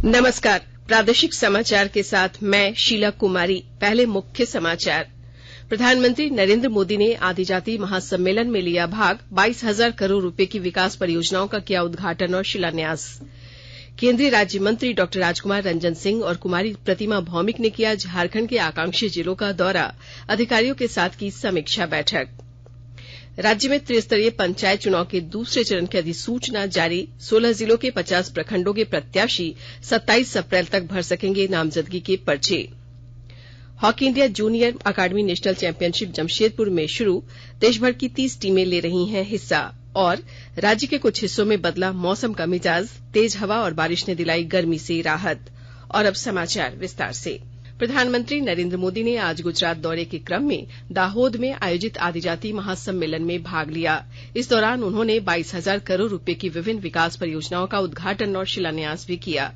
नमस्कार। प्रादेशिक समाचार के साथ मैं शीला कुमारी। पहले मुख्य समाचार। प्रधानमंत्री नरेंद्र मोदी ने आदिजाति महासम्मेलन में लिया भाग। 22,000 करोड़ रुपए की विकास परियोजनाओं का किया उद्घाटन और शिलान्यास। केंद्रीय राज्य मंत्री डॉ राजकुमार रंजन सिंह और कुमारी प्रतिमा भौमिक ने किया झारखंड के आकांक्षी जिलों का दौरा। अधिकारियों के साथ की समीक्षा बैठक। राज्य में त्रिस्तरीय पंचायत चुनाव के दूसरे चरण की अधिसूचना जारी। 16 जिलों के 50 प्रखंडों के प्रत्याशी 27 अप्रैल तक भर सकेंगे नामजदगी के पर्चे। हॉकी इंडिया जूनियर अकादमी नेशनल चैंपियनशिप जमशेदपुर में शुरू। देशभर की 30 टीमें ले रही हैं हिस्सा। और राज्य के कुछ हिस्सों में बदला मौसम का मिजाज। तेज हवा और बारिश ने दिलाई गर्मी से राहत। और अब समाचार विस्तार से। प्रधानमंत्री नरेंद्र मोदी ने आज गुजरात दौरे के क्रम में दाहोद में आयोजित आदिजाति महासम्मेलन में भाग लिया। इस दौरान उन्होंने 22,000 करोड़ रुपए की विभिन्न विकास परियोजनाओं का उद्घाटन और शिलान्यास भी किया।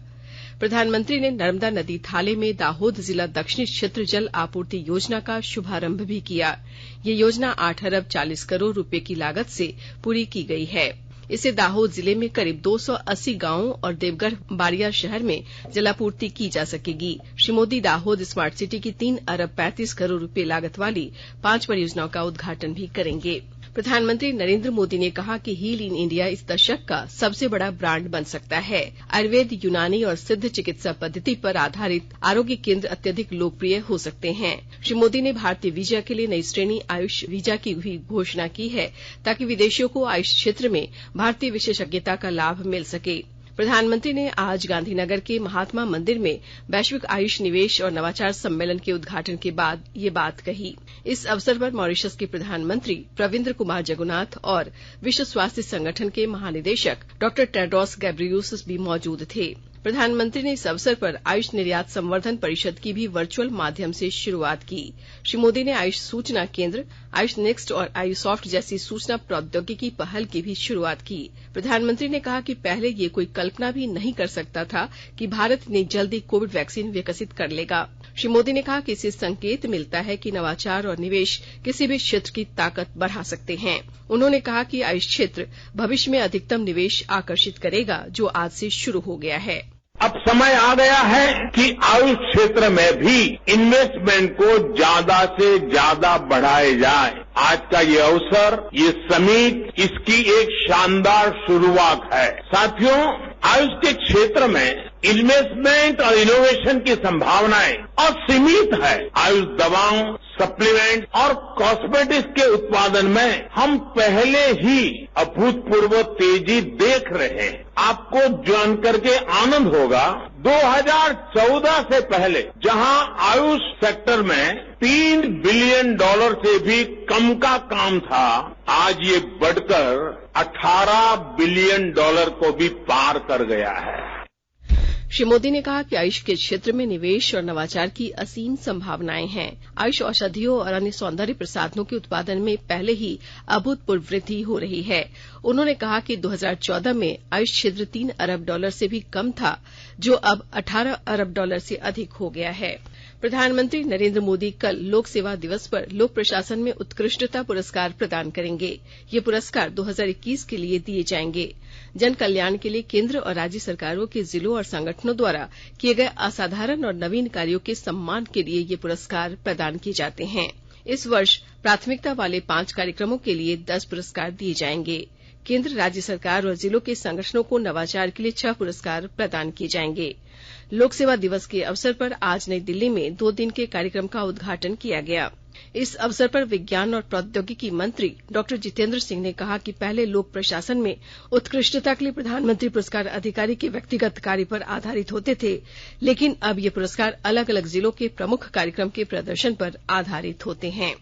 प्रधानमंत्री ने नर्मदा नदी थाले में दाहोद जिला दक्षिणी क्षेत्र जल आपूर्ति योजना का शुभारंभ भी किया। ये योजना 8 अरब 40 करोड़ रुपए की लागत से पूरी की गई है। इससे दाहोद जिले में करीब 280 गांवों और देवगढ़ बारिया शहर में जलापूर्ति की जा सकेगी। श्री मोदी दाहोद स्मार्ट सिटी की 3 अरब 35 करोड़ रुपए लागत वाली 5 परियोजनाओं का उद्घाटन भी करेंगे। प्रधानमंत्री नरेंद्र मोदी ने कहा कि हील इन इंडिया इस दशक का सबसे बड़ा ब्रांड बन सकता है। आयुर्वेद, यूनानी और सिद्ध चिकित्सा पद्धति पर आधारित आरोग्य केंद्र अत्यधिक लोकप्रिय हो सकते हैं। श्री मोदी ने भारतीय वीजा के लिए नई श्रेणी आयुष वीजा की भी घोषणा की है, ताकि विदेशियों को आयुष क्षेत्र में भारतीय विशेषज्ञता का लाभ मिल सके। प्रधानमंत्री ने आज गांधीनगर के महात्मा मंदिर में वैश्विक आयुष निवेश और नवाचार सम्मेलन के उद्घाटन के बाद ये बात कही। इस अवसर पर मॉरिशस के प्रधानमंत्री प्रविंद्र कुमार जगुनाथ और विश्व स्वास्थ्य संगठन के महानिदेशक डॉ टेड्रोस गैब्रियेसस भी मौजूद थे। प्रधानमंत्री ने इस अवसर पर आयुष निर्यात संवर्धन परिषद की भी वर्चुअल माध्यम से शुरुआत की। श्री मोदी ने आयुष सूचना केंद्र, आयुष नेक्स्ट और आयुसॉफ्ट जैसी सूचना प्रौद्योगिकी पहल की भी शुरुआत की। प्रधानमंत्री ने कहा कि पहले ये कोई कल्पना भी नहीं कर सकता था कि भारत इतनी जल्दी कोविड वैक्सीन विकसित कर लेगा। श्री मोदी ने कहा कि इससे संकेत मिलता है कि नवाचार और निवेश किसी भी क्षेत्र की ताकत बढ़ा सकते हैं। उन्होंने कहा कि आयुष क्षेत्र भविष्य में अधिकतम निवेश आकर्षित करेगा, जो आज से शुरू हो गया है। अब समय आ गया है कि आयुष क्षेत्र में भी इन्वेस्टमेंट को ज्यादा से ज्यादा बढ़ाया जाए। आज का ये अवसर, ये समिट, इसकी एक शानदार शुरुआत है। साथियों, आयुष के क्षेत्र में इन्वेस्टमेंट और इनोवेशन की संभावनाएं असीमित है। आयुष दवाओं, सप्लीमेंट और कॉस्मेटिक्स के उत्पादन में हम पहले ही अभूतपूर्व तेजी देख रहे हैं। आपको जान करके आनंद होगा, 2014 से पहले जहां आयुष सेक्टर में $3 बिलियन से भी कम का काम था, आज ये बढ़कर $18 बिलियन को भी पार कर गया है। श्री मोदी ने कहा कि आयुष के क्षेत्र में निवेश और नवाचार की असीम संभावनाएं हैं। आयुष औषधियों और अन्य सौंदर्य प्रसाधनों के उत्पादन में पहले ही अभूतपूर्व वृद्धि हो रही है। उन्होंने कहा कि 2014 में आयुष क्षेत्र $3 अरब से भी कम था, जो अब $18 अरब से अधिक हो गया है। प्रधानमंत्री नरेंद्र मोदी कल लोक सेवा दिवस पर लोक प्रशासन में उत्कृष्टता पुरस्कार प्रदान करेंगे। ये पुरस्कार 2021 के लिए दिए जाएंगे। जन कल्याण के लिए केंद्र और राज्य सरकारों के जिलों और संगठनों द्वारा किए गए असाधारण और नवीन कार्यों के सम्मान के लिए ये पुरस्कार प्रदान किए जाते हैं। इस वर्ष प्राथमिकता वाले 5 कार्यक्रमों के लिए 10 पुरस्कार दिए जाएंगे। केंद्र, राज्य सरकार और जिलों के संगठनों को नवाचार के लिए 6 पुरस्कार प्रदान किए जाएंगे। लोक सेवा दिवस के अवसर पर आज नई दिल्ली में 2 दिन के कार्यक्रम का उद्घाटन किया गया। इस अवसर पर विज्ञान और प्रौद्योगिकी मंत्री डॉ जितेंद्र सिंह ने कहा कि पहले लोक प्रशासन में उत्कृष्टता के लिए प्रधानमंत्री पुरस्कार अधिकारी के व्यक्तिगत कार्य पर आधारित होते थे, लेकिन अब ये पुरस्कार अलग अलग जिलों के प्रमुख कार्यक्रम के प्रदर्शन पर आधारित होते हैं।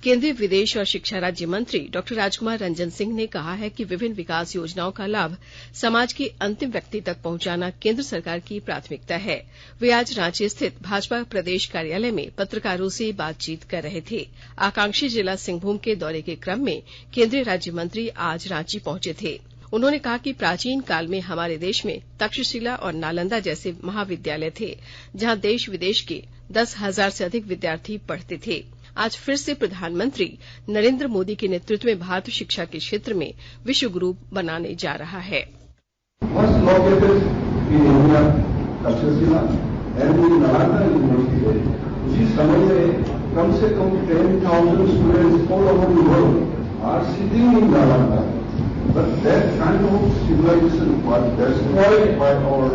केंद्रीय विदेश और शिक्षा राज्य मंत्री डॉ राजकुमार रंजन सिंह ने कहा है कि विभिन्न विकास योजनाओं का लाभ समाज के अंतिम व्यक्ति तक पहुंचाना केंद्र सरकार की प्राथमिकता है। वे आज रांची स्थित भाजपा प्रदेश कार्यालय में पत्रकारों से बातचीत कर रहे थे। आकांक्षी जिला सिंहभूम के दौरे के क्रम में केंद्रीय राज्य मंत्री आज रांची पहुंचे थे। उन्होंने कहा कि प्राचीन काल में हमारे देश में तक्षशिला और नालंदा जैसे महाविद्यालय थे, जहां देश विदेश के 10,000 से अधिक विद्यार्थी पढ़ते थे। आज फिर से प्रधानमंत्री नरेंद्र मोदी के नेतृत्व में भारत शिक्षा के क्षेत्र में विश्व गुरु बनाने जा रहा है। तक्षशिला एंड नालंदा यूनिवर्सिटी है, उसी समय में कम से कम 10,000 students all over the world are sitting in Nalanda. But that kind of civilization was destroyed by our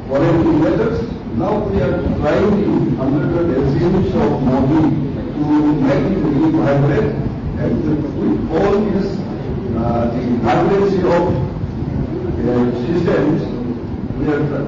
foreign invaders. Now we are trying under the regimes of Modi to make it revibrate, and with all this the vibrancy of systems, we are.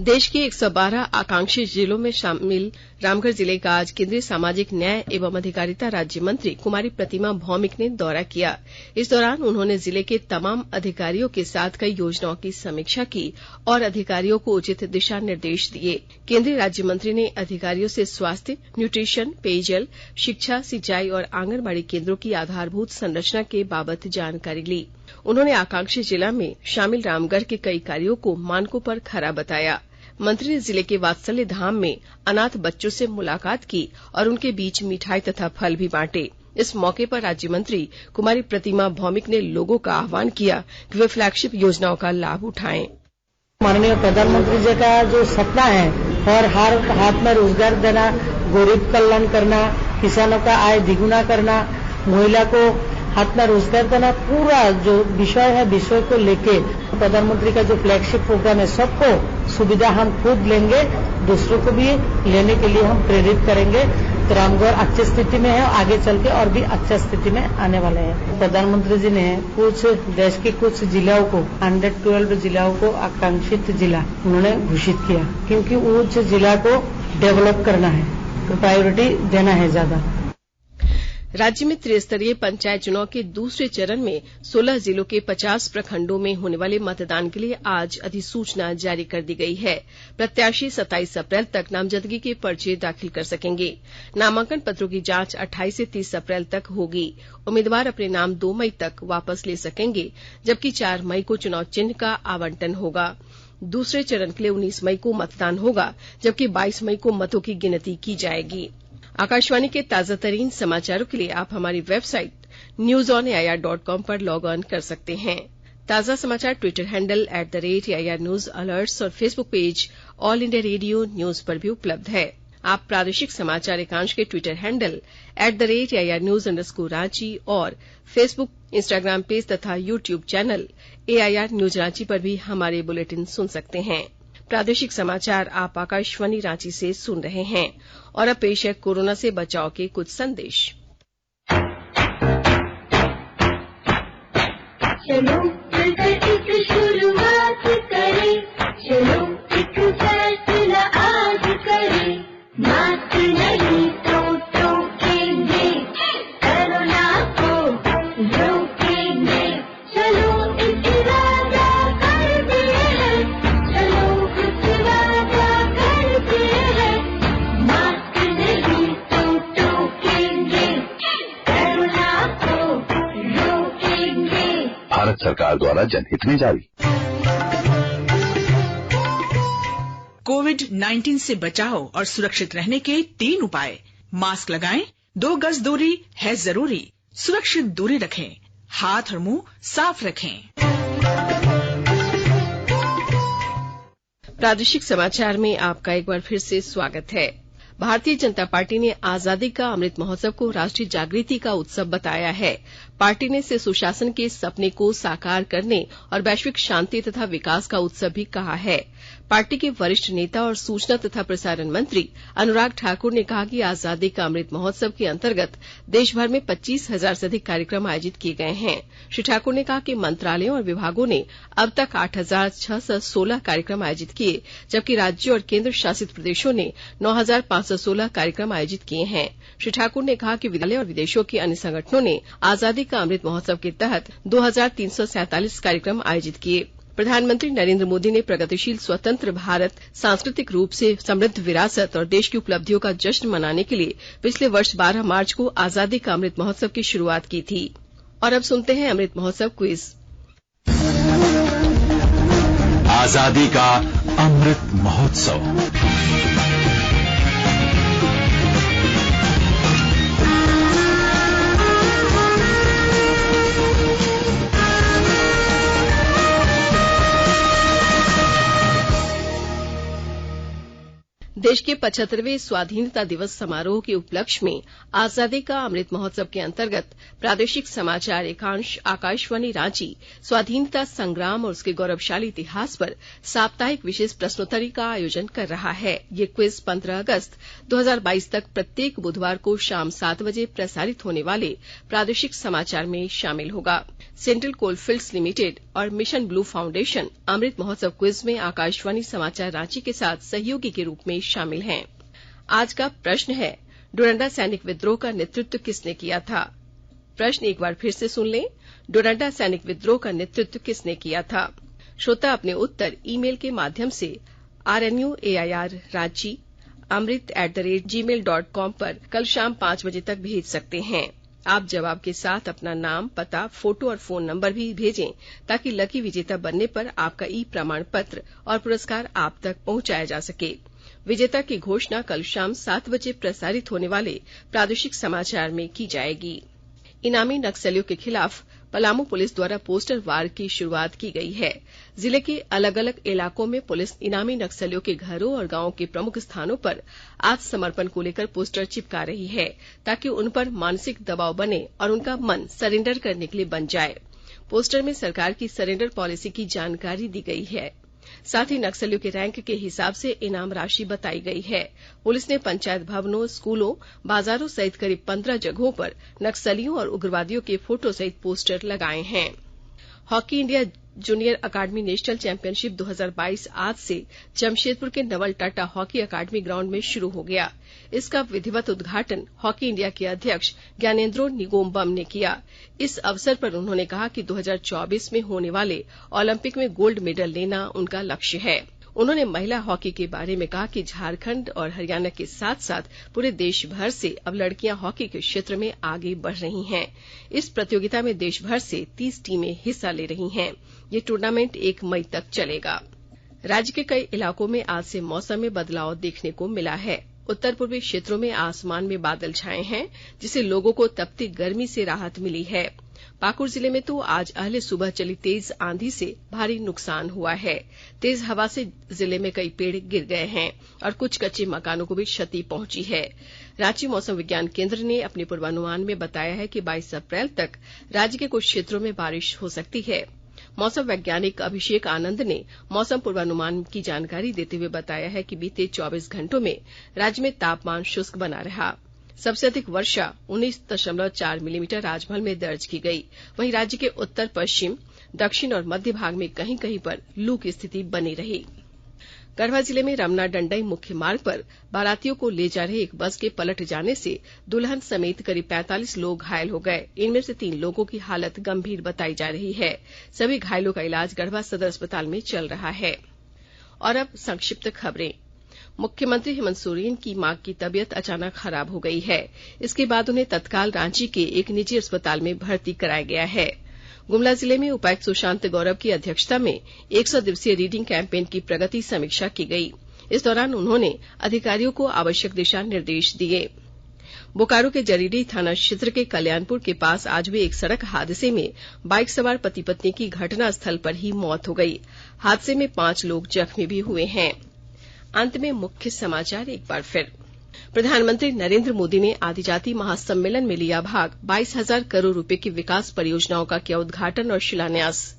देश के 112 आकांक्षी जिलों में शामिल रामगढ़ जिले का आज केंद्रीय सामाजिक न्याय एवं अधिकारिता राज्य मंत्री कुमारी प्रतिमा भौमिक ने दौरा किया. इस दौरान उन्होंने जिले के तमाम अधिकारियों के साथ कई योजनाओं की समीक्षा की और अधिकारियों को उचित दिशा निर्देश दिए. केंद्रीय राज्य मंत्री ने अधिकारियों से स्वास्थ्य, न्यूट्रिशन, पेयजल, शिक्षा, सिंचाई और आंगनबाड़ी केंद्रों की आधारभूत संरचना के बाबत जानकारी ली. उन्होंने आकांक्षी जिला में शामिल रामगढ़ के कई कार्यों को मानकों पर खरा बताया. मंत्री ने जिले के वात्सल्य धाम में अनाथ बच्चों से मुलाकात की और उनके बीच मिठाई तथा फल भी बांटे. इस मौके पर राज्य मंत्री कुमारी प्रतिमा भौमिक ने लोगों का आह्वान किया कि वे फ्लैगशिप योजनाओं का लाभ उठाएं. माननीय प्रधानमंत्री जी का जो सपना है और हर हाथ में रोजगार देना, गरीब कल्याण करना, किसानों का आय द्विगुना करना, महिला को हाथ में रोजगार देना, पूरा जो विषय है विषय को लेके प्रधानमंत्री का जो फ्लैगशिप प्रोग्राम है, सबको सुविधा हम खुद लेंगे, दूसरों को भी लेने के लिए हम प्रेरित करेंगे. तो रामगढ़ अच्छी स्थिति में है, आगे चल के और भी अच्छा स्थिति में आने वाले हैं. प्रधानमंत्री जी ने कुछ देश के कुछ जिलों को 112 जिलों को आकांक्षित जिला उन्होंने घोषित किया, क्योंकि उस जिला को डेवलप करना है, तो प्रायोरिटी देना है ज्यादा. राज्य में त्रिस्तरीय पंचायत चुनाव के दूसरे चरण में 16 जिलों के 50 प्रखंडों में होने वाले मतदान के लिए आज अधिसूचना जारी कर दी गई है. प्रत्याशी 27 अप्रैल तक नामजदगी के पर्चे दाखिल कर सकेंगे. नामांकन पत्रों की जांच 28 से 30 अप्रैल तक होगी. उम्मीदवार अपने नाम 2 मई तक वापस ले सकेंगे, जबकि 4 मई को चुनाव चिन्ह का आवंटन होगा. दूसरे चरण के लिए 19 मई को मतदान होगा, जबकि 22 मई को मतों की गिनती की जाएगी. आकाशवाणी के ताजा तरीन समाचारों के लिए आप हमारी वेबसाइट newsonair.com पर लॉग ऑन कर सकते हैं. ताजा समाचार Twitter handle @AIR News Alerts और Facebook page all India radio news पर भी उपलब्ध है. आप प्रादेशिक समाचार एकांश के ट्विटर हैंडल @AIR News_Ranchi और फेसबुक, इंस्टाग्राम पेज तथा YouTube channel AIR News Ranchi पर भी हमारे बुलेटिन सुन सकते हैं. प्रादेशिक समाचार आप आकाशवाणी रांची से सुन रहे हैं. और अब पेश है कोरोना से बचाव के कुछ संदेश. चलो मिलकर एक शुरुआत करें, चलो एक फैसला आज करें, मास्क नहीं तो टोकेंगे, कोरोना को रोकेंगे. चलो एक इरादा करते हैं, चलो कुछ वादा करते हैं, मास्क नहीं तो टोकेंगे, कोरोना को रोकेंगे. भारत सरकार द्वारा जनहित में जारी. कोविड-19 से बचाव और सुरक्षित रहने के 3 उपाय. मास्क लगाएं, 2 गज दूरी है जरूरी, सुरक्षित दूरी रखें, हाथ और मुंह साफ रखें. प्रादेशिक समाचार में आपका एक बार फिर से स्वागत है. भारतीय जनता पार्टी ने आजादी का अमृत महोत्सव को राष्ट्रीय जागृति का उत्सव बताया है. पार्टी ने इसे सुशासन के सपने को साकार करने और वैश्विक शांति तथा विकास का उत्सव भी कहा है. पार्टी के वरिष्ठ नेता और सूचना तथा प्रसारण मंत्री अनुराग ठाकुर ने कहा कि आजादी का अमृत महोत्सव के अंतर्गत देशभर में 25,000 से अधिक कार्यक्रम आयोजित किए गए हैं. श्री ठाकुर ने कहा कि मंत्रालयों और विभागों ने अब तक 8,616 कार्यक्रम आयोजित किए, जबकि राज्यों और केंद्र शासित प्रदेशों ने 9,516 कार्यक्रम आयोजित किए हैं. श्री ठाकुर ने कहा कि विद्यालय और विदेशों के अन्य संगठनों ने आजादी का अमृत महोत्सव के तहत 2,347 कार्यक्रम आयोजित किए. प्रधानमंत्री नरेंद्र मोदी ने प्रगतिशील स्वतंत्र भारत, सांस्कृतिक रूप से समृद्ध विरासत और देश की उपलब्धियों का जश्न मनाने के लिए पिछले वर्ष 12 मार्च को आजादी का अमृत महोत्सव की शुरुआत की थी. और अब सुनते हैं अमृत महोत्सव क्विज. आजादी का अमृत महोत्सव. देश के 75वें स्वाधीनता दिवस समारोह के उपलक्ष्य में आजादी का अमृत महोत्सव के अंतर्गत प्रादेशिक समाचार एकांश आकाशवाणी रांची स्वाधीनता संग्राम और उसके गौरवशाली इतिहास पर साप्ताहिक विशेष प्रश्नोत्तरी का आयोजन कर रहा है। ये क्विज 15 अगस्त 2022 तक प्रत्येक बुधवार को शाम 7 बजे प्रसारित होने वाले प्रादेशिक समाचार में शामिल होगा। सेंट्रल कोलफील्ड्स लिमिटेड और mission blue foundation Amrit Mahotsav quiz में आकाशवाणी समाचार रांची के साथ सहयोगी के रूप में शामिल हैं। आज का प्रश्न है, डोरंडा सैनिक विद्रोह का नेतृत्व किसने किया था? प्रश्न एक बार फिर से सुन लें। डोरंडा सैनिक विद्रोह का नेतृत्व किसने किया था? श्रोता अपने उत्तर ईमेल के माध्यम से rnuairranchi@amrit@gmail.com पर कल शाम 5 बजे तक भेज सकते हैं। आप जवाब के साथ अपना नाम, पता, फोटो और फोन नंबर भी भेजें ताकि लकी विजेता बनने पर आपका ई प्रमाण पत्र और पुरस्कार आप तक पहुंचाया जा सके। विजेता की घोषणा कल शाम 7 बजे प्रसारित होने वाले प्रादेशिक समाचार में की जाएगी। इनामी नक्सलियों के खिलाफ पलामू पुलिस द्वारा पोस्टर वार की शुरुआत की गई है। जिले के अलग अलग इलाकों में पुलिस इनामी नक्सलियों के घरों और गांवों के प्रमुख स्थानों पर आत्मसमर्पण को लेकर पोस्टर चिपका रही है ताकि उन पर मानसिक दबाव बने और उनका मन सरेंडर करने के लिए बन जाए। पोस्टर में सरकार की सरेंडर पॉलिसी की जानकारी दी गई है। साथ ही नक्सलियों के रैंक के हिसाब से इनाम राशि बताई गई है। पुलिस ने पंचायत भवनों, स्कूलों, बाजारों सहित करीब 15 जगहों पर नक्सलियों और उग्रवादियों के फोटो सहित पोस्टर लगाए हैं। हॉकी इंडिया जूनियर अकादमी नेशनल चैंपियनशिप 2022 आज से जमशेदपुर के नवल टाटा हॉकी अकादमी ग्राउंड में शुरू हो गया। इसका विधिवत उद्घाटन हॉकी इंडिया के अध्यक्ष ज्ञानेंद्रो निगोम्बम ने किया। इस अवसर पर उन्होंने कहा कि 2024 में होने वाले ओलंपिक में गोल्ड मेडल लेना उनका लक्ष्य है। उन्होंने महिला हॉकी के बारे में कहा कि झारखंड और हरियाणा के साथ साथ पूरे देश भर से अब लड़कियां हॉकी के क्षेत्र में आगे बढ़ रही हैं। इस प्रतियोगिता में देश भर से 30 टीमें हिस्सा ले रही हैं। ये टूर्नामेंट 1 मई तक चलेगा। राज्य के कई इलाकों में आज से मौसम में बदलाव देखने को मिला है। उत्तर पूर्वी क्षेत्रों में आसमान में बादल छाए हैं, जिससे लोगों को तपती गर्मी से राहत मिली है। पाकुड़ जिले में तो आज अहले सुबह चली तेज आंधी से भारी नुकसान हुआ है। तेज हवा से जिले में कई पेड़ गिर गए हैं और कुछ कच्चे मकानों को भी क्षति पहुंची है। रांची मौसम विज्ञान केंद्र ने अपने पूर्वानुमान में बताया है कि 22 अप्रैल तक राज्य के कुछ क्षेत्रों में बारिश हो सकती है। मौसम वैज्ञानिक अभिषेक आनंद ने मौसम पूर्वानुमान की जानकारी देते हुए बताया है कि बीते 24 घंटों में राज्य में तापमान शुष्क बना रहा। सबसे अधिक वर्षा 19.4 मिलीमीटर राजमहल में दर्ज की गई। वहीं राज्य के उत्तर पश्चिम, दक्षिण और मध्य भाग में कहीं कहीं पर लू की स्थिति बनी रही। गढ़वा जिले में रमना डंडई मुख्य मार्ग पर बारातियों को ले जा रहे एक बस के पलट जाने से दुल्हन समेत करीब 45 लोग घायल हो गए। इनमें से 3 लोगों की हालत गंभीर बताई जा रही है। सभी घायलों का इलाज गढ़वा सदर अस्पताल में चल रहा है। और अब संक्षिप्त खबरें। मुख्यमंत्री हेमंत सोरेन की मां की तबियत अचानक खराब हो गई है। इसके बाद उन्हें तत्काल रांची के एक निजी अस्पताल में भर्ती कराया गया है। गुमला जिले में उपायुक्त सुशांत गौरव की अध्यक्षता में 100 दिवसीय रीडिंग कैंपेन की प्रगति समीक्षा की गई। इस दौरान उन्होंने अधिकारियों को आवश्यक दिशा निर्देश दिए। बोकारो के जरीडीह थाना क्षेत्र के कल्याणपुर के पास आज हुए एक सड़क हादसे में बाइक सवार पति पत्नी की घटनास्थल पर ही मौत हो गई। हादसे में 5 लोग जख्मी भी हुए हैं। अंत में मुख्य समाचार एक बार फिर। प्रधानमंत्री नरेंद्र मोदी ने आदिजाति महासम्मेलन में लिया भाग। 22,000 करोड़ रुपए की विकास परियोजनाओं का किया उद्घाटन और शिलान्यास।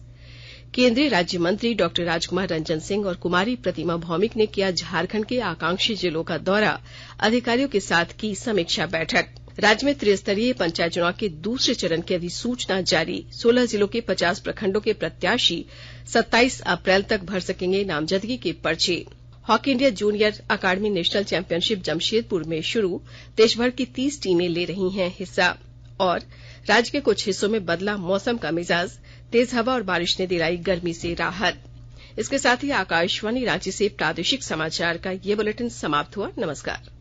केंद्रीय राज्य मंत्री डॉक्टर राजकुमार रंजन सिंह और कुमारी प्रतिमा भौमिक ने किया झारखंड के आकांक्षी जिलों का दौरा। अधिकारियों के साथ की समीक्षा बैठक। राज्य में त्रिस्तरीय पंचायत चुनाव के दूसरे चरण की अधिसूचना जारी। 16 जिलों के 50 प्रखंडों के प्रत्याशी 27 अप्रैल तक भर सकेंगे नामजदगी के पर्चे। हॉकी इंडिया जूनियर अकादमी नेशनल चैंपियनशिप जमशेदपुर में शुरू। देशभर की 30 टीमें ले रही हैं हिस्सा। और राज्य के कुछ हिस्सों में बदला मौसम का मिजाज। तेज हवा और बारिश ने दिलाई गर्मी से राहत। इसके साथ ही आकाशवाणी रांची से प्रादेशिक समाचार का ये बुलेटिन समाप्त हुआ। नमस्कार।